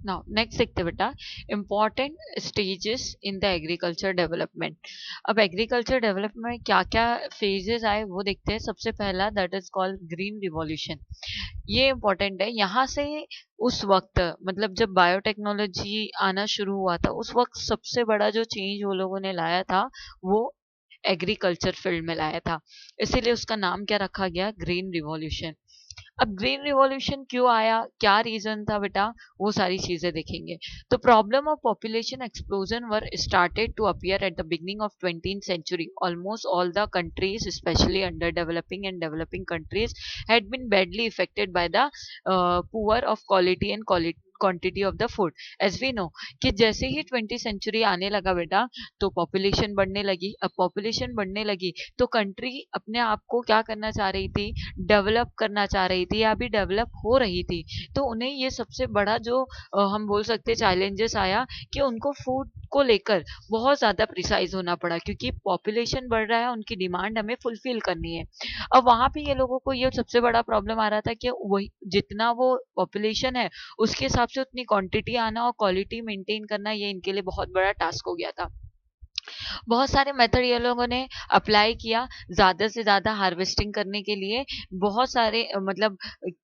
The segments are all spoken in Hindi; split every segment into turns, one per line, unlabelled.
नाउ नेक्स्ट देखते हैं बेटा, important stages in the agriculture development. अब एग्रीकल्चर डेवलपमेंट में क्या क्या फेजेस आए वो देखते हैं। सबसे पहला that is called green revolution. ये इम्पोर्टेंट है। यहाँ से उस वक्त मतलब जब बायोटेक्नोलॉजी आना शुरू हुआ था उस वक्त सबसे बड़ा जो चेंज वो लोगों ने लाया था वो एग्रीकल्चर फील्ड में लाया था, इसीलिए उसका नाम क्या रखा गया, ग्रीन रिवॉल्यूशन। अब ग्रीन रिवॉल्यूशन क्यों आया, क्या रीजन था बेटा, वो सारी चीजें देखेंगे। तो problem of population explosion were started to appear at the beginning of 20th century. Almost all the countries, especially underdeveloping and developing countries, had been badly affected by the poor of quality and quantity of the food. As we know कि जैसे ही 20th century आने लगा बेटा तो पॉपुलेशन बढ़ने लगी। अब पॉपुलेशन बढ़ने लगी तो कंट्री अपने आप को क्या करना चाह रही थी, डेवलप करना चाह रही थी या अभी डेवलप हो रही थी। तो उन्हें ये सबसे बड़ा जो हम बोल सकते चैलेंजेस आया कि उनको फूड को लेकर बहुत ज्यादा प्रिसाइज होना पड़ा, क्योंकि पॉपुलेशन बढ़ रहा है, उनकी डिमांड हमें फुलफिल करनी है। अब वहां पे ये लोगों को ये सबसे बड़ा प्रॉब्लम आ रहा था कि वही जितना वो पॉपुलेशन है उसके हिसाब से उतनी क्वांटिटी आना और क्वालिटी मेंटेन करना ये इनके लिए बहुत बड़ा टास्क हो गया था। बहुत सारे मेथड ये लोगों ने अप्लाई किया ज्यादा से ज्यादा हार्वेस्टिंग करने के लिए। बहुत सारे मतलब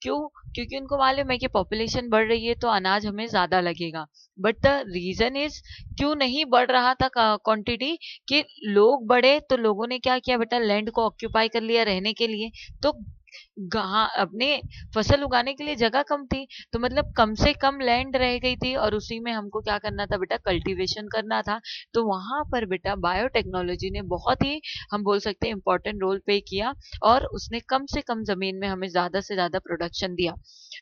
क्यों, क्योंकि उनको मालूम है कि पॉपुलेशन बढ़ रही है तो अनाज हमें ज्यादा लगेगा। बट द रीजन इज क्यों नहीं बढ़ रहा था क्वांटिटी, कि लोग बढ़े तो लोगों ने क्या किया बेटा, लैंड को ऑक्यूपाई कर लिया रहने के लिए। तो अपने फसल उगाने के लिए जगह कम थी, तो मतलब कम से कम लैंड रह गई थी और उसी में हमको क्या करना था बेटा, कल्टीवेशन करना था। तो वहां पर बेटा बायोटेक्नोलॉजी ने बहुत ही हम बोल सकते हैं इंपॉर्टेंट रोल प्ले किया और उसने कम से कम जमीन में हमें ज्यादा से ज्यादा प्रोडक्शन दिया।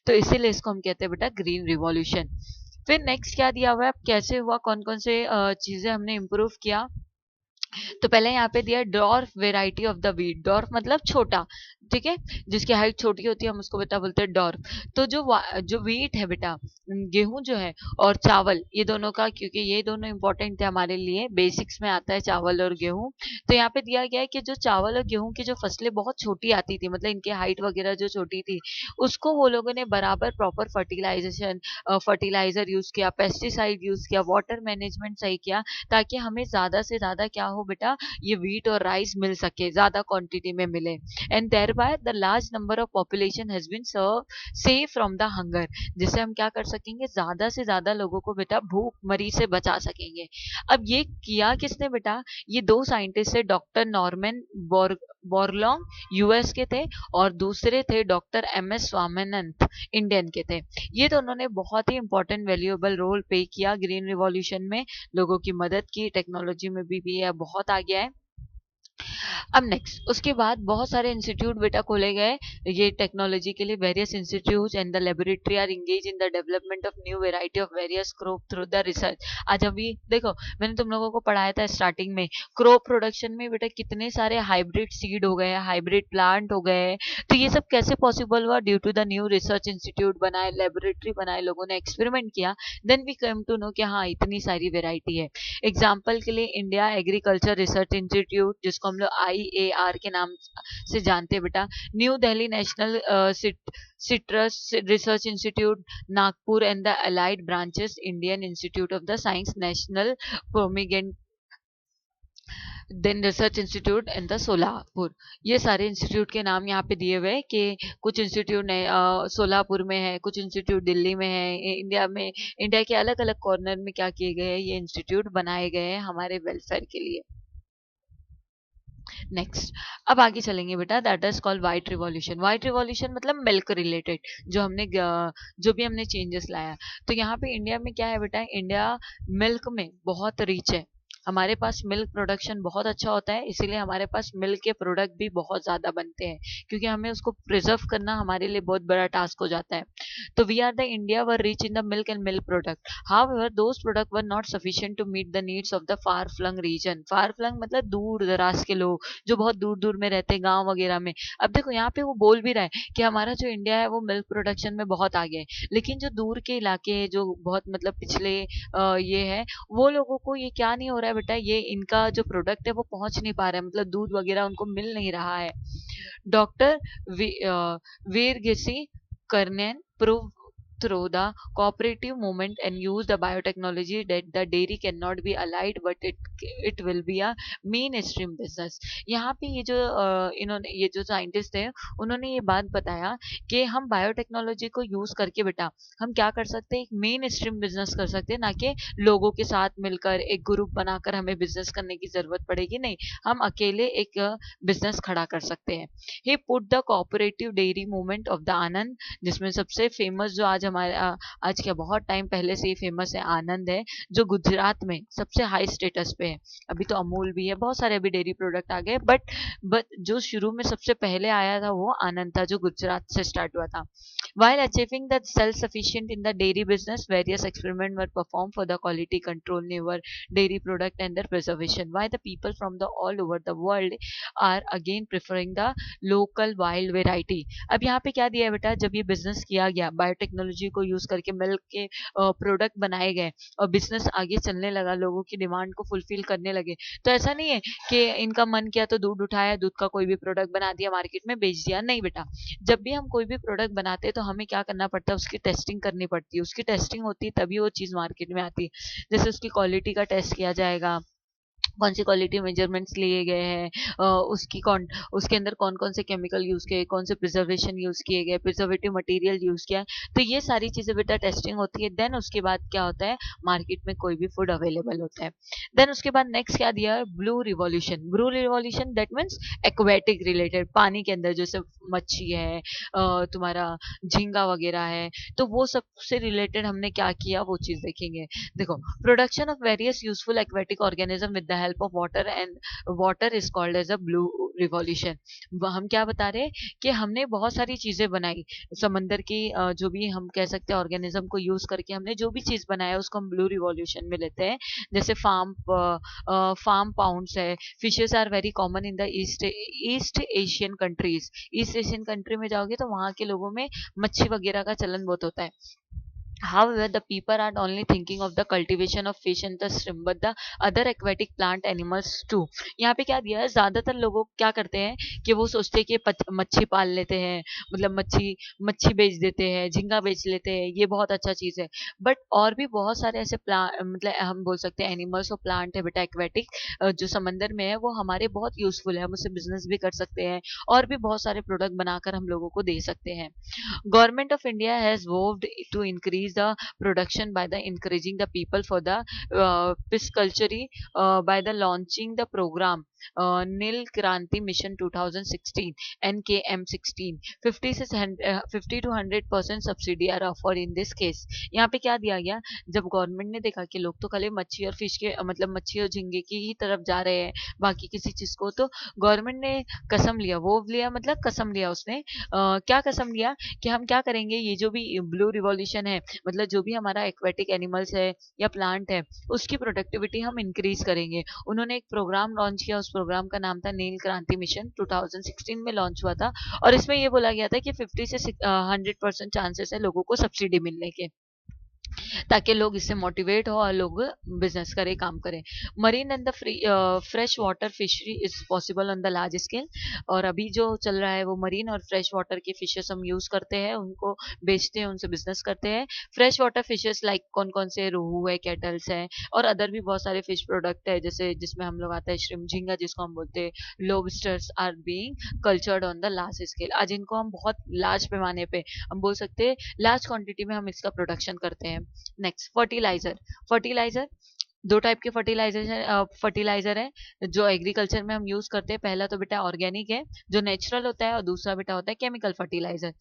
तो इसीलिए इसको हम कहते हैं बेटा ग्रीन रिवॉल्यूशन। फिर नेक्स्ट क्या दिया हुआ है, कैसे हुआ, कौन कौन से चीजें हमने इम्प्रूव किया। तो पहले यहाँ पे दिया dwarf variety of the wheat. Dwarf मतलब छोटा, ठीक है, जिसकी हाइट छोटी होती है हम उसको बेटा बोलते हैं डॉर्फ। तो जो वीट है बेटा, गेहूं जो है और चावल, ये दोनों का, क्योंकि ये दोनों इंपॉर्टेंट थे हमारे लिए, बेसिक्स में आता है चावल और गेहूं। तो यहाँ पे दिया गया है कि जो चावल और गेहूं की जो फसलें बहुत छोटी आती थी, मतलब इनकी हाइट वगैरह जो छोटी थी, उसको वो लोगों ने बराबर प्रॉपर फर्टिलाइजेशन, फर्टिलाइजर यूज किया, पेस्टिसाइड यूज किया, वाटर मैनेजमेंट सही किया, ताकि हमें ज्यादा से ज्यादा क्या हो बेटा, ये व्हीट और राइस मिल सके, ज्यादा क्वांटिटी में मिले। And thereby the large number of population has been serve save from the hunger. जिससे हम क्या कर सकेंगे, ज्यादा से ज्यादा लोगों को बेटा भूख मरी से बचा सकेंगे। अब ये किया किसने बेटा, ये दो साइंटिस्ट है, डॉक्टर नॉर्मन बोरलॉन्ग यूएस के थे और दूसरे थे doctor M S Swaminathan Indian के थे। ये दोनों ने बहुत ही इंपॉर्टेंट वैल्यूएबल रोल प्ले किया ग्रीन रिवॉल्यूशन में, लोगों की मदद की, टेक्नोलॉजी में भी ये बहुत आ गया है। अब नेक्स्ट उसके बाद बहुत सारे इंस्टीट्यूट बेटा खोले गए ये टेक्नोलॉजी के लिए। Various institute and the laboratory are engage in the development of new variety of various crop through the research. आज अभी देखो, मैंने तुम लोगों को पढ़ाया था स्टार्टिंग में, क्रॉप प्रोडक्शन में बेटा कितने सारे हाइब्रिड सीड हो गए, हाइब्रिड प्लांट हो गए। तो ये सब कैसे पॉसिबल हुआ, due to the new research institute बनाए, लेबोरेटरी बनाए, लोगों ने एक्सपेरिमेंट किया, then we come to know कि हाँ इतनी सारी वेराइटी है। एग्जाम्पल के लिए इंडिया एग्रीकल्चर रिसर्च इंस्टीट्यूट, जिसको हम लोग IAR के नाम से जानते हैं बेटा, new Delhi national citrus research institute Nagpur and the allied branches Indian institute of the science national pomegranate, then research institute in the Solapur. ये सारे इंस्टीट्यूट के नाम यहाँ पे दिए हुए हैं कि कुछ इंस्टीट्यूट सोलापुर में है, कुछ इंस्टीट्यूट दिल्ली में है, इंडिया में, इंडिया के अलग अलग कॉर्नर में क्या किए गए हैं, ये इंस्टीट्यूट बनाए गए हैं हमारे वेलफेयर के लिए। नेक्स्ट अब आगे चलेंगे बेटा, that is called white revolution. White revolution मतलब मिल्क रिलेटेड, जो भी हमने चेंजेस लाया। तो यहाँ पे इंडिया में क्या है बेटा, इंडिया मिल्क में बहुत रिच है, हमारे पास मिल्क प्रोडक्शन बहुत अच्छा होता है, इसीलिए हमारे पास मिल्क के प्रोडक्ट भी बहुत ज्यादा बनते हैं, क्योंकि हमें उसको प्रिजर्व करना हमारे लिए बहुत बड़ा टास्क हो जाता है। तो we are the India were rich in the milk and milk product, however those product were not sufficient to meet the needs of the far flung region. Far flung मतलब दूर दराज के लोग जो बहुत दूर दूर में रहते हैं, गाँव वगैरह में। अब देखो यहाँ पे वो बोल भी रहा है कि हमारा जो इंडिया है वो मिल्क प्रोडक्शन में बहुत आगे है, लेकिन जो दूर के इलाके हैं, जो बहुत मतलब पिछले ये है, वो लोगों को ये क्या नहीं हो रहा है बेटा, ये इनका जो प्रोडक्ट है वो पहुंच नहीं पा रहा है, मतलब दूध वगैरह उनको मिल नहीं रहा है। Doctor Verghese Kurien prove through the cooperative movement and use the biotechnology that the dairy cannot be allied but it will be a mainstream business. यहाँ पे ये जो इन्होंने ये जो साइंटिस्ट है उन्होंने ये बात बताया कि हम बायोटेक्नोलॉजी को यूज करके बेटा हम क्या कर सकते हैं, एक मेन स्ट्रीम बिजनेस कर सकते हैं, ना कि लोगों के साथ मिलकर एक ग्रुप बनाकर हमें बिजनेस करने की जरूरत पड़ेगी, नहीं, हम अकेले एक बिजनेस खड़ा कर सकते हैं। He put the cooperative dairy movement of the Anand, जिसमें सबसे फेमस जो आज हमारे आज के बहुत टाइम पहले से ही फेमस है आनंद है, जो गुजरात में सबसे हाई स्टेटस पे है। अभी तो अमूल भी है, बहुत सारे अभी डेयरी प्रोडक्ट आ गए, बट जो शुरू में सबसे पहले आया था वो आनंद था, जो गुजरात से स्टार्ट हुआ था। While achieving the self-sufficient in the dairy business, various experiments were performed for the quality control, newer dairy product and their preservation. Why the people from the all over the world are again preferring the local wild variety. अब यहाँ पे क्या दिया है बेटा, जब ये बिजनेस किया गया बायोटेक्नोलॉजी को यूज करके मिल्क के प्रोडक्ट बनाए गए और बिजनेस आगे चलने लगा, लोगों की डिमांड को फुलफिल करने लगे, तो ऐसा नहीं है कि इनका मन किया तो दूध उठाया, दूध का कोई भी प्रोडक्ट बना दिया, मार्केट में बेच दिया, नहीं बेटा। जब भी हम कोई भी प्रोडक्ट बनाते हैं तो हमें क्या करना पड़ता है, उसकी टेस्टिंग करनी पड़ती है, उसकी टेस्टिंग होती है तभी वो चीज़ मार्केट में आती है। जैसे उसकी क्वालिटी का टेस्ट किया जाएगा, कौन सी क्वालिटी मेजरमेंट्स लिए गए हैं, उसकी कौन उसके अंदर कौन कौन से केमिकल यूज किए, कौन से प्रिजर्वेशन यूज किए गए, प्रिजर्वेटिव मटेरियल यूज किया है, तो ये सारी चीजें बेटा टेस्टिंग होती है। देन उसके बाद क्या होता है, मार्केट में कोई भी फूड अवेलेबल होता है। देन उसके बाद नेक्स्ट क्या दिया है, blue revolution. Blue revolution that means aquatic related, पानी के अंदर जैसे मच्छी है, तुम्हारा झींगा वगैरह है, तो वो सबसे रिलेटेड हमने क्या किया वो चीज देखेंगे। देखो, production of various useful aquatic organism with the help of water and water is called as a blue revolution. हम क्या बता रहे हैं कि हमने बहुत सारी चीजें बनाई समंदर की, जो भी हम कह सकते हैं ऑर्गेनिज्म को यूज करके हमने जो भी चीज बनाया उसको हम ब्लू रिवॉल्यूशन में लेते हैं। जैसे फार्म पाउंड्स है, fishes are very common in the East Asian countries. East Asian country में जाओगे तो वहाँ के लोगों में मच्छी वगैरह का चलन बहुत होता है। However, the people are only thinking of the cultivation of fish and the shrimp, but the other aquatic plant animals too. यहाँ पे क्या दिया है, ज्यादातर लोग क्या करते हैं कि वो सोचते हैं कि मच्छी पाल लेते हैं, मतलब मच्छी मच्छी बेच देते हैं, झींगा बेच लेते हैं, ये बहुत अच्छा चीज है। बट और भी बहुत सारे ऐसे प्लांट, मतलब हम बोल सकते हैं एनिमल्स और प्लांट है बेटा एक्वेटिक, जो समंदर में है, वो हमारे बहुत यूजफुल है, हम उससे बिजनेस भी कर सकते हैं और भी बहुत सारे प्रोडक्ट बनाकर हम लोगों को दे सकते हैं। Government of India has vowed to increase the production by the encouraging the people for the pisciculture by the launching the program Nil Kranti Mission 2016 NKM16। 50 to 100% subsidy are offered in this case. यहाँ पे क्या दिया गया, जब गवर्नमेंट ने देखा कि लोग तो खाली मच्छी और फिश के मतलब मच्छी और झींगे की ही तरफ जा रहे हैं, बाकी किसी चीज को, तो गवर्नमेंट ने कसम लिया, वो लिया मतलब कसम लिया उसने, क्या कसम लिया कि हम क्या करेंगे, ये जो भी ब्लू रिवॉल्यूशन है, मतलब जो भी हमारा एक्वेटिक एनिमल्स है या प्लांट है उसकी प्रोडक्टिविटी हम इंक्रीज करेंगे। उन्होंने एक प्रोग्राम लॉन्च किया, उस प्रोग्राम का नाम था नील क्रांति मिशन, 2016 में लॉन्च हुआ था, और इसमें ये बोला गया था कि 50 से 100% चांसेस है लोगों को सब्सिडी मिलने के, ताकि लोग इससे मोटिवेट हो और लोग बिजनेस करें, काम करें। Marine and the fresh water fishery is possible on the large scale. और अभी जो चल रहा है वो मरीन और फ्रेश वाटर की फिशेस हम यूज करते हैं, उनको बेचते हैं, उनसे बिजनेस करते हैं। फ्रेश वाटर फिशेस लाइक कौन कौन से, रोहू है, कैटल्स है, और अदर भी बहुत सारे फिश प्रोडक्ट है, जैसे जिसमें हम लोग आता है श्रिम्प, झींगा जिसको हम बोलते हैं, lobsters are being cultured on the large scale. आज इनको हम बहुत लार्ज पैमाने पे, हम बोल सकते हैं लार्ज क्वांटिटी में हम इसका प्रोडक्शन करते हैं। Next, fertiliser. फर्टिलाइजर दो टाइप के फर्टिलाइजर है जो एग्रीकल्चर में हम यूज करते हैं। पहला तो बेटा ऑर्गेनिक है जो नेचुरल होता है, और दूसरा बेटा होता है केमिकल फर्टिलाइजर।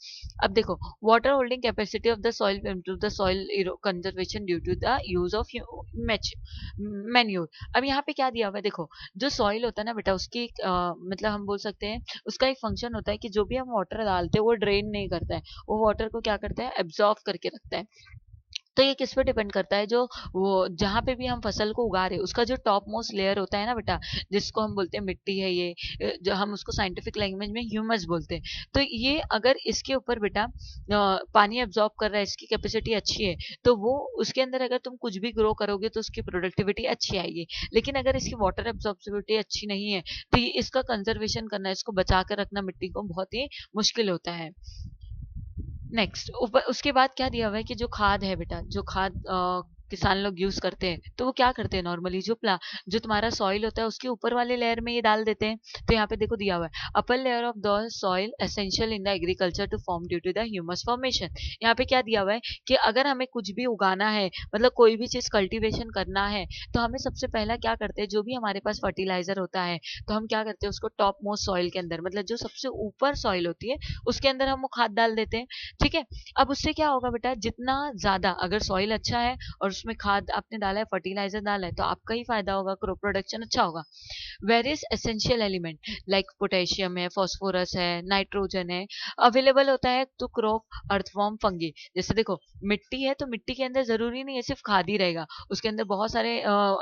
अब देखो, water holding capacity of the soil improve the soil conservation due to the use of manure. अब यहाँ पे क्या दिया हुआ है, देखो, जो सॉइल होता है ना बेटा, उसकी मतलब हम बोल सकते हैं उसका एक फंक्शन होता है कि जो भी हम वाटर डालते हैं वो ड्रेन नहीं करता है, वो वाटर को क्या करता है, एब्जॉर्व करके रखता है। तो ये किस पे डिपेंड करता है, जो वो जहाँ पे भी हम फसल को उगा रहे हैं उसका जो टॉप मोस्ट लेयर होता है ना बेटा, जिसको हम बोलते हैं मिट्टी है, ये जो हम उसको साइंटिफिक लैंग्वेज में ह्यूमस बोलते हैं। तो ये अगर इसके ऊपर बेटा पानी एब्जॉर्ब कर रहा है, इसकी कैपेसिटी अच्छी है, तो वो उसके अंदर अगर तुम कुछ भी ग्रो करोगे तो उसकी प्रोडक्टिविटी अच्छी आएगी। लेकिन अगर इसकी वाटर एब्जॉर्बिविटी अच्छी नहीं है तो ये इसका कंजर्वेशन करना, इसको बचा कर रखना मिट्टी को बहुत ही मुश्किल होता है। नेक्स्ट ऊपर उसके बाद क्या दिया हुआ है कि जो खाद है बेटा, जो खाद किसान लोग यूज करते हैं, तो वो क्या करते हैं नॉर्मली, जो तुम्हारा सॉइल होता है उसके ऊपर वाले लेयर में ये डाल देते हैं। तो यहाँ पे देखो दिया हुआ है, upper layer of the soil essential in the agriculture to form due to the humus formation. यहाँ पे क्या दिया हुआ है कि अगर हमें कुछ भी उगाना है, मतलब कोई भी चीज कल्टीवेशन करना है, तो हमें सबसे पहला क्या करते हैं, जो भी हमारे पास फर्टिलाइजर होता है, तो हम क्या करते हैं उसको टॉप मोस्ट सॉइल के अंदर, मतलब जो सबसे ऊपर सॉइल होती है उसके अंदर हम वो खाद डाल देते हैं। ठीक है। अब उससे क्या होगा बेटा, जितना ज्यादा अगर सॉइल अच्छा है और उसमें खाद आपने डाला है, फर्टिलाइजर डाला है, तो आपका ही फायदा होगा, क्रॉप प्रोडक्शन अच्छा होगा। Various essential element like potassium है, फास्फोरस है, नाइट्रोजन है, अवेलेबल होता है टू क्रॉप अर्थवॉर्म फंगी। जैसे देखो मिट्टी है, तो मिट्टी के अंदर जरूरी नहीं है सिर्फ खाद ही रहेगा, उसके अंदर बहुत सारे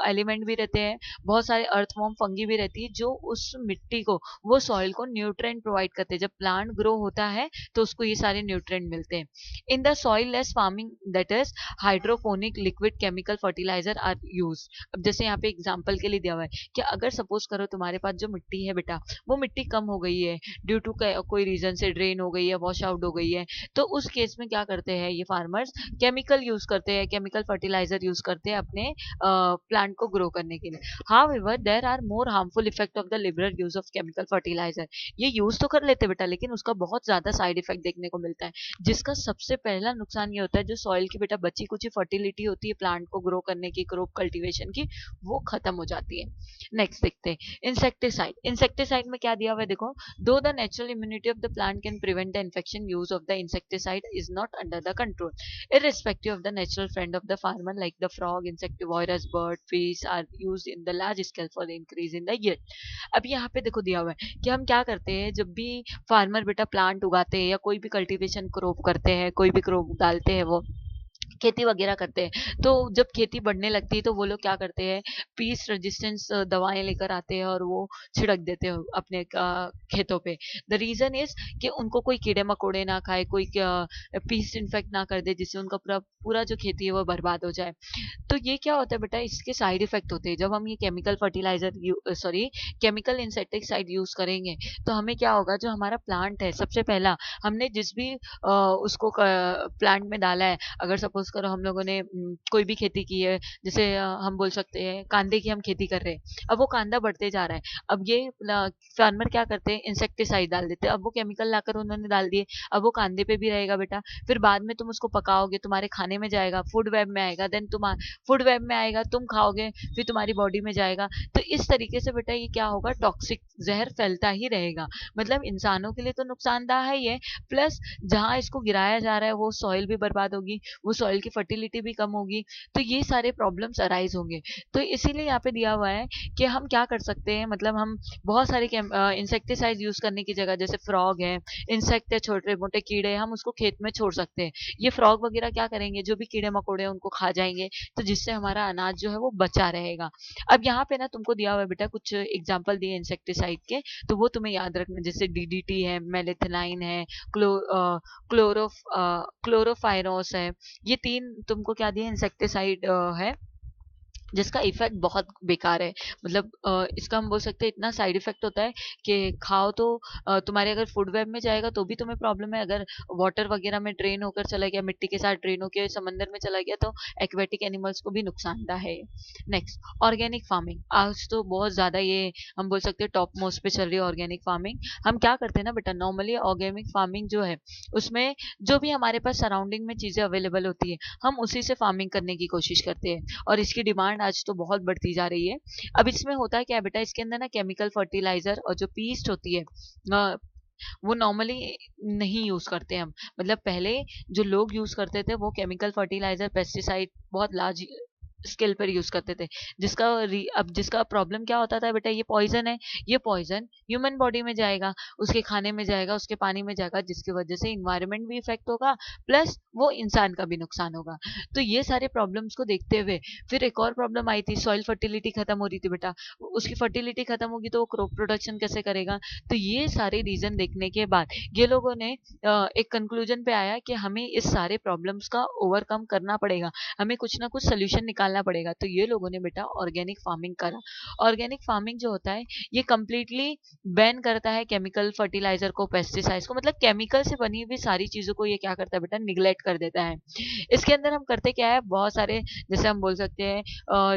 एलिमेंट भी रहते हैं, बहुत सारे अर्थवॉर्म फंगी भी रहती है, जो उस मिट्टी को, वो सॉइल को न्यूट्रिएंट प्रोवाइड करते हैं। जब प्लांट ग्रो होता है तो उसको ये सारे न्यूट्रिएंट मिलते हैं। In the soilless farming that is hydroponic liquid chemical fertiliser are use. अब जैसे यहाँ पे एग्जांपल के लिए दिया हुआ है कि अगर सपोज करो तुम्हारे पास जो मिट्टी है बेटा, वो मिट्टी कम हो गई है ड्यू टू कोई रीजन से ड्रेन हो गई है, वॉश आउट हो गई है, तो उस केस में क्या करते हैं ये फार्मर्स, केमिकल यूज करते हैं, केमिकल फर्टिलाइजर यूज करते हैं अपने प्लांट को ग्रो करने के लिए। However there are more harmful effect of the liberal use of chemical fertiliser. ये यूज तो कर लेते बेटा, लेकिन उसका बहुत ज्यादा साइड इफेक्ट देखने को मिलता है, जिसका सबसे पहला नुकसान ये होता है, जो सॉइल की बेटा बची कुची फर्टिलिटी होती है प्लांट को ग्रो करने की, क्रॉप कल्टीवेशन की, वो खत्म हो जाती है। नेक्स्ट देखते हैं इंसेक्टिसाइड। इंसेक्टिसाइड में क्या दिया हुआ है देखो, दो the natural immunity of the plant can prevent the infection, use of the insecticide is not under the control irrespective of the natural friend of the farmer like the frog, insectivorous bird, fish are used in the large scale for the increase in the yield। अब यहाँ पे देखो दिया हुआ है कि हम क्या करते हैं, जब भी फार्मर बेटा प्लांट उगाते हैं या कोई भी कल्टीवेशन क्रॉप करते हैं, कोई भी क्रॉप डालते हैं, वो खेती वगैरह करते हैं, तो जब खेती बढ़ने लगती है तो वो लोग क्या करते हैं, पीस रेजिस्टेंस दवाएं लेकर आते हैं और वो छिड़क देते हैं अपने खेतों पे। द रीजन इज कि उनको कोई कीड़े मकोड़े ना खाए, कोई पीस इन्फेक्ट ना कर दे, जिससे उनका पूरा पूरा जो खेती है वो बर्बाद हो जाए। तो ये क्या होता है बेटा, इसके साइड इफेक्ट होते हैं। जब हम ये chemical fertiliser sorry chemical insecticide use करेंगे, तो हमें क्या होगा, जो हमारा प्लांट है, सबसे पहला हमने जिस भी उसको प्लांट में डाला है, अगर सपोज करो हम लोगों ने कोई भी खेती की है, जैसे हम बोल सकते हैं कांदे की हम खेती कर रहे हैं, अब वो कांदा बढ़ते जा रहा है, अब ये फार्मर क्या करते हैं, इंसेक्टिसाइड डाल देते हैं, अब वो केमिकल लाकर उन्होंने डाल दिए, अब वो कांदे पे भी रहेगा बेटा, फिर बाद में तुम उसको पकाओगे, तुम्हारे खाने में जाएगा, फूड वेब में आएगा, देन तुम फूड वेब में आएगा, तुम खाओगे, फिर तुम्हारी बॉडी में जाएगा। तो इस तरीके से बेटा ये क्या होगा, टॉक्सिक जहर फैलता ही रहेगा। मतलब इंसानों के लिए तो नुकसानदायक है ये, प्लस जहाँ इसको गिराया जा रहा है वो सॉइल भी बर्बाद होगी, वो सॉइल की फर्टिलिटी भी कम होगी, तो ये सारे प्रॉब्लम्स अराइज होंगे। तो इसीलिए यहाँ पे दिया हुआ है कि हम क्या कर सकते हैं, मतलब हम बहुत सारे इंसेक्टिसाइड यूज करने की जगह, जैसे फ्रॉग है, इंसेक्ट है, छोटे मोटे कीड़े, हम उसको खेत में छोड़ सकते हैं। ये फ्रॉग वगैरह क्या करेंगे, जो भी कीड़े मकोड़े हैं उनको खा जाएंगे, तो जिससे हमारा अनाज जो है वो बचा रहेगा। अब यहाँ पे ना तुमको दिया हुआ है बेटा कुछ एग्जाम्पल दिए इंसेक्टिसाइड के, तो वो तुम्हें याद रखना, जैसे डीडीटी है, मेलेथिनाइन है, क्लो क्लोरो क्लोरोफायरोस है, ये तीन तुमको क्या दिए इंसेक्टिसाइड है, जिसका इफेक्ट बहुत बेकार है। मतलब इसका हम बोल सकते हैं इतना साइड इफेक्ट होता है कि खाओ तो तुम्हारे अगर फूड वेब में जाएगा तो भी तुम्हें प्रॉब्लम है, अगर वाटर वगैरह में ड्रेन होकर चला गया, मिट्टी के साथ ड्रेन होकर समंदर में चला गया, तो एक्वेटिक एनिमल्स को भी नुकसानदा है। नेक्स्ट ऑर्गेनिक फार्मिंग, आज तो बहुत ज्यादा ये हम बोल सकते हैं टॉप मोस्ट पे चल रही है ऑर्गेनिक फार्मिंग। हम क्या करते हैं ना बेटा, नॉर्मली ऑर्गेनिक फार्मिंग जो है उसमें जो भी हमारे पास सराउंडिंग में चीजें अवेलेबल होती है, हम उसी से फार्मिंग करने की कोशिश करते हैं, और इसकी डिमांड आज तो बहुत बढ़ती जा रही है। अब इसमें होता है क्या बेटा, इसके अंदर ना केमिकल फर्टिलाइजर और जो पीस्ट होती है वो नॉर्मली नहीं यूज करते हम। मतलब पहले जो लोग यूज करते थे वो केमिकल फर्टिलाइजर, पेस्टिसाइड बहुत लार्ज स्केल पर यूज करते थे, अब जिसका प्रॉब्लम क्या होता था बेटा, ये पॉइजन है, ये पॉइजन ह्यूमन बॉडी में जाएगा, उसके खाने में जाएगा, उसके पानी में जाएगा, जिसकी वजह से इन्वायरमेंट भी इफेक्ट होगा, प्लस वो इंसान का भी नुकसान होगा। तो ये सारे प्रॉब्लम्स को देखते हुए फिर एक और प्रॉब्लम आई थी, सॉइल फर्टिलिटी खत्म हो रही थी बेटा, उसकी फर्टिलिटी खत्म होगी तो वो क्रॉप प्रोडक्शन कैसे करेगा। तो ये सारे रीजन देखने के बाद ये लोगों ने एक कंक्लूजन पे आया कि हमें इस सारे प्रॉब्लम्स का ओवरकम करना पड़ेगा, हमें कुछ ना कुछ सोल्यूशन निकालना निकालना पड़ेगा। तो ये लोगों ने बेटा ऑर्गेनिक फार्मिंग करा। ऑर्गेनिक फार्मिंग जो होता है ये कंप्लीटली बैन करता है केमिकल फर्टिलाइजर को, पेस्टिसाइड्स को, मतलब केमिकल से बनी हुई सारी चीजों को ये क्या करता है बेटा, निगलेक्ट कर देता है। इसके अंदर हम करते क्या है, बहुत सारे जैसे हम बोल सकते हैं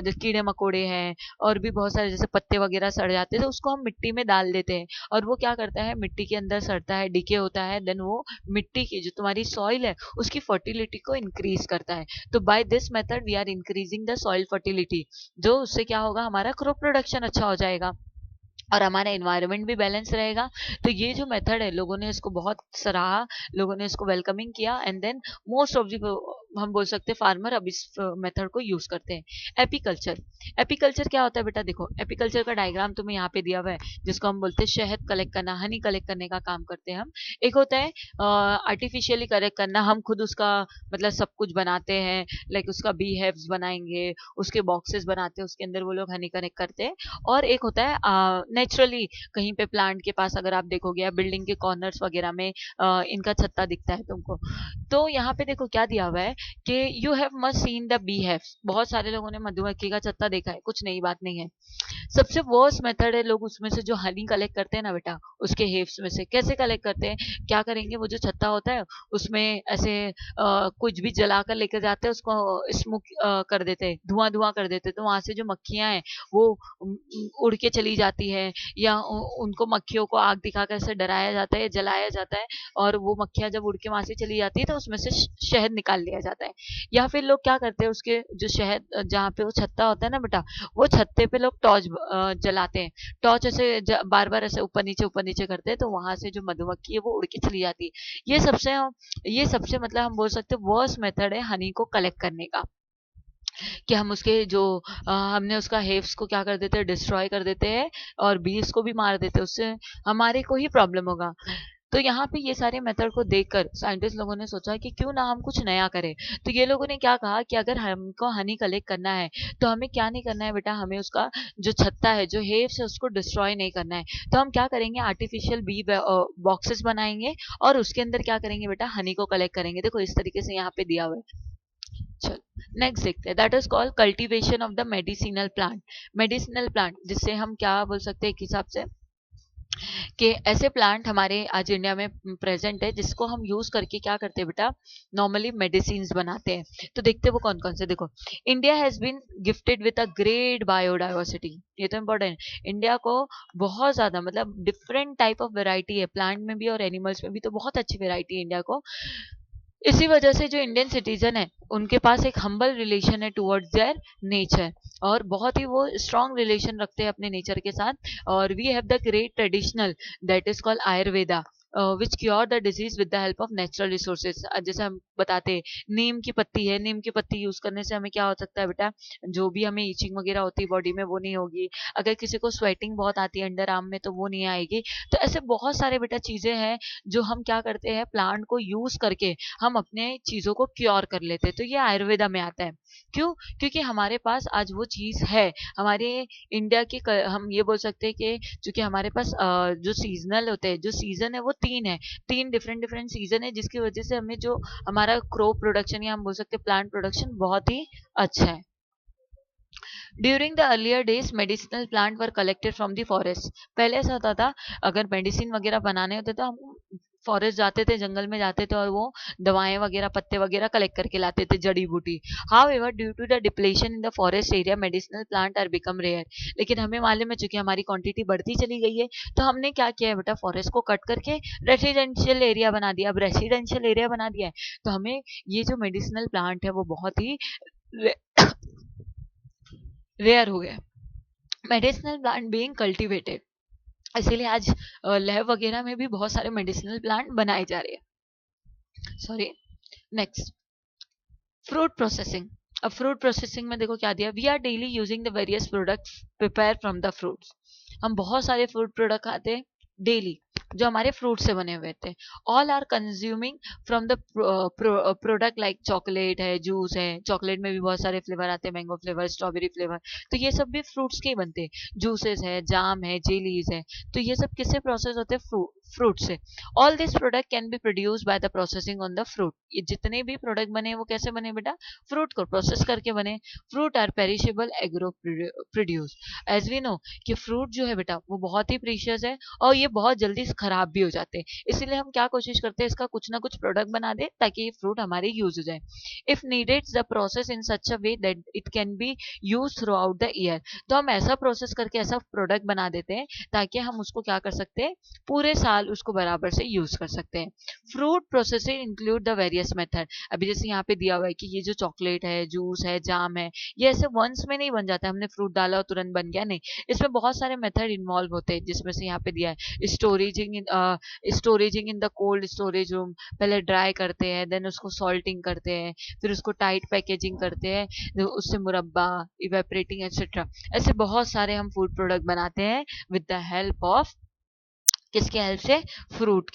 जैसे कीड़े मकोड़े हैं और भी बहुत सारे जैसे पत्ते वगैरह सड़ जाते हैं तो उसको हम मिट्टी में डाल देते हैं और वो क्या करता है, मिट्टी के अंदर सड़ता है, डिके होता है, देन वो मिट्टी की जो तुम्हारी सॉइल है उसकी फर्टिलिटी को इंक्रीज करता है। तो by this method we are increasing the soil fertility, जो उससे क्या होगा, हमारा क्रॉप प्रोडक्शन अच्छा हो जाएगा और हमारा एनवायरनमेंट भी बैलेंस रहेगा। तो ये जो मेथड है लोगों ने इसको बहुत सराहा, लोगों ने इसको वेलकमिंग किया and then most of the हम बोल सकते हैं फार्मर अब इस मेथड को यूज करते हैं। एपीकल्चर, एपीकल्चर क्या होता है बेटा, देखो एपीकल्चर का डायग्राम तुम्हें यहाँ पे दिया हुआ है जिसको हम बोलते हैं शहद कलेक्ट करना, हनी कलेक्ट करने का काम करते हैं हम। एक होता है आर्टिफिशियली कलेक्ट करना, हम खुद उसका मतलब सब कुछ बनाते हैं, लाइक उसका बी हेव्स बनाएंगे, उसके बॉक्सेस बनाते हैं, उसके अंदर वो लोग हनी कलेक्ट करते हैं। और एक होता है नेचुरली, कहीं पे प्लांट के पास अगर आप देखोगे या बिल्डिंग के कॉर्नर्स वगैरह में इनका छत्ता दिखता है तुमको। तो यहाँ पे देखो क्या दिया हुआ है कि you have must seen the beehive, बहुत सारे लोगों ने मधुमक्खी का छत्ता देखा है, कुछ नई बात नहीं है। सबसे वर्स्ट मेथड है, लोग उसमें से जो हनी कलेक्ट करते हैं ना बेटा, उसके हेव्स में से कैसे कलेक्ट करते हैं, क्या करेंगे, वो जो छत्ता होता है उसमें ऐसे कुछ भी जलाकर लेकर जाते हैं, उसको स्मोक कर देते हैं, धुआं धुआं कर देते हैं, तो वहां से जो मक्खियां हैं वो उड़ के चली जाती है, या उनको मक्खियों को आग दिखाकर ऐसे डराया जाता है, जलाया जाता है, और वो मक्खियां जब उड़ के वहां से चली जाती है तो उसमें से शहद निकाल लिया जाता है। या फिर लोग क्या करते हैं, उसके जो शहद जहाँ पे वो छत्ता होता है ना बेटा, वो छत्ते पे लोग टॉर्च जलाते हैं, टॉर्च ऐसे बार बार ऐसे ऊपर नीचे करते हैं, तो वहां से जो मधुमक्खी है वो उड़ के चली जाती है। ये सबसे मतलब हम बोल सकते हैं वर्स्ट मेथड है हनी को कलेक्ट करने का, कि हम उसके जो हमने उसका हेव्स को क्या कर देते हैं, डिस्ट्रॉय कर देते हैं और बीज को भी मार देते हैं, उससे हमारे को ही प्रॉब्लम होगा। तो यहाँ पे ये सारे मेथड को देखकर साइंटिस्ट लोगों ने सोचा कि क्यों ना हम कुछ नया करें। तो ये लोगों ने क्या कहा कि अगर हमको हनी कलेक्ट करना है तो हमें क्या नहीं करना है बेटा, हमें उसका जो छत्ता है, जो हेव्स है, उसको डिस्ट्रॉय नहीं करना है। तो हम क्या करेंगे, आर्टिफिशियल बी बॉक्सेस बनाएंगे और उसके अंदर क्या करेंगे बेटा, हनी को कलेक्ट करेंगे। देखो इस तरीके से यहाँ पे दिया हुआ है। चलो नेक्स्ट देखते हैं, that is called cultivation of the medicinal plant. Medicinal plant जिससे हम क्या बोल सकते हैं एक हिसाब से कि ऐसे प्लांट हमारे आज इंडिया में प्रेजेंट है जिसको हम यूज करके क्या करते हैं बेटा, नॉर्मली मेडिसिन बनाते हैं। तो देखते हैं वो कौन कौन से। देखो India has been gifted with a great biodiversity, ये तो इम्पोर्टेंट है। इंडिया को बहुत ज्यादा मतलब डिफरेंट टाइप ऑफ वेराइटी है, प्लांट में भी और एनिमल्स में भी, तो बहुत अच्छी वेराइटी है इंडिया को। इसी वजह से जो इंडियन सिटीजन है उनके पास एक हम्बल रिलेशन है टुवर्ड्स देयर नेचर, और बहुत ही वो स्ट्रॉन्ग रिलेशन रखते हैं अपने नेचर के साथ। और we have the great traditional that is called Ayurveda, which cure the disease with the help of natural resources. जैसे हम बताते हैं नीम की पत्ती है, नीम की पत्ती यूज करने से हमें क्या हो सकता है बेटा, जो भी हमें ईचिंग वगैरह होती है बॉडी में वो नहीं होगी। अगर किसी को स्वेटिंग बहुत आती है अंडर आर्म में तो वो नहीं आएगी। तो ऐसे बहुत सारे बेटा चीजें हैं जो हम क्या करते हैं, प्लांट को यूज करके हम अपने चीजों को क्योर कर लेते हैं। तो ये आयुर्वेदा में आता है। क्यों? क्योंकि हमारे पास आज वो चीज है, हमारे इंडिया की हम ये बोल सकते हैं कि चूंकि हमारे पास जो सीजनल होते हैं, जो सीजन है वो तीन है, तीन डिफरेंट डिफरेंट सीजन है, जिसकी वजह से हमें जो हमारा क्रॉप प्रोडक्शन या हम बोल सकते हैं प्लांट प्रोडक्शन बहुत ही अच्छा है। During the earlier days medicinal plant were collected from the forest. पहले ऐसा होता था, अगर मेडिसिन वगैरह बनाने होते तो हम फॉरेस्ट जाते थे, जंगल में जाते थे और वो दवाएं वगैरह पत्ते वगैरह कलेक्ट करके लाते थे, जड़ी बूटी। However due to the depletion in the forest area medicinal plant are become rare. लेकिन हमें मालूम है चूंकि हमारी क्वांटिटी बढ़ती चली गई है, तो हमने क्या किया है बेटा, फॉरेस्ट को कट करके रेसिडेंशियल एरिया बना दिया। अब रेसिडेंशियल एरिया बना दिया है तो हमें ये जो मेडिसिनल प्लांट है वो बहुत ही रेयर हो गया, मेडिसिनल प्लांट बीइंग कल्टीवेटेड। इसीलिए आज लैब वगैरह में भी बहुत सारे मेडिसिनल प्लांट बनाए जा रहे हैं। Sorry, next fruit processing. अब फ्रूट प्रोसेसिंग में देखो क्या दिया, we are daily using the various products prepare from the fruits. हम बहुत सारे फ्रूट प्रोडक्ट खाते हैं डेली जो हमारे फ्रूट से बने हुए थे। All are consuming from the product like chocolate है, जूस है, चॉकलेट में भी बहुत सारे फ्लेवर आते हैं, मैंगो फ्लेवर, स्ट्रॉबेरी फ्लेवर, तो ये सब भी फ्रूट्स के ही बनते हैं। जूसेस है, जाम है, जेलीज है, तो ये सब किससे प्रोसेस होते हैं, फ्रूट से। All this product can be produce by the processing on the fruit. ये जितने भी प्रोडक्ट बने वो कैसे बने बेटा, फ्रूट को प्रोसेस करके बने। Fruit are perishable agro produce. As we know कि फ्रूट जो है बेटा वो बहुत ही प्रीशियस है और ये बहुत जल्दी खराब भी हो जाते हैं, इसीलिए हम क्या कोशिश करते हैं इसका कुछ ना कुछ प्रोडक्ट बना दे ताकि ये फ्रूट हमारे यूज हो जाए। If needed the process in such a way that it can be use through out the year. तो हम ऐसा प्रोसेस करके ऐसा प्रोडक्ट बना देते हैं ताकि हम उसको क्या कर सकते हैं, पूरे साल उसको बराबर से यूज कर सकते हैं। Fruit processing include the various method. अभी जैसे यहाँ पे दिया हुआ है कि ये जो चॉकलेट है, जूस है, जाम है, ये ऐसे वंस में नहीं बन जाता है, हमने फ्रूट डाला और तुरंत बन गया, नहीं। इसमें बहुत सारे मेथड इन्वॉल्व होते हैं, जिसमें से यहाँ पे दिया है storaging in the cold storage room. पहले ड्राई करते हैं, देन उसको सॉल्टिंग करते हैं, फिर उसको टाइट पैकेजिंग करते हैं, उससे मुरब्बा, इवेपरेटिंग एक्सेट्रा। ऐसे बहुत सारे हम फूड प्रोडक्ट बनाते हैं विद द हेल्प ऑफ, किसके हेल्प से, फ्रूट के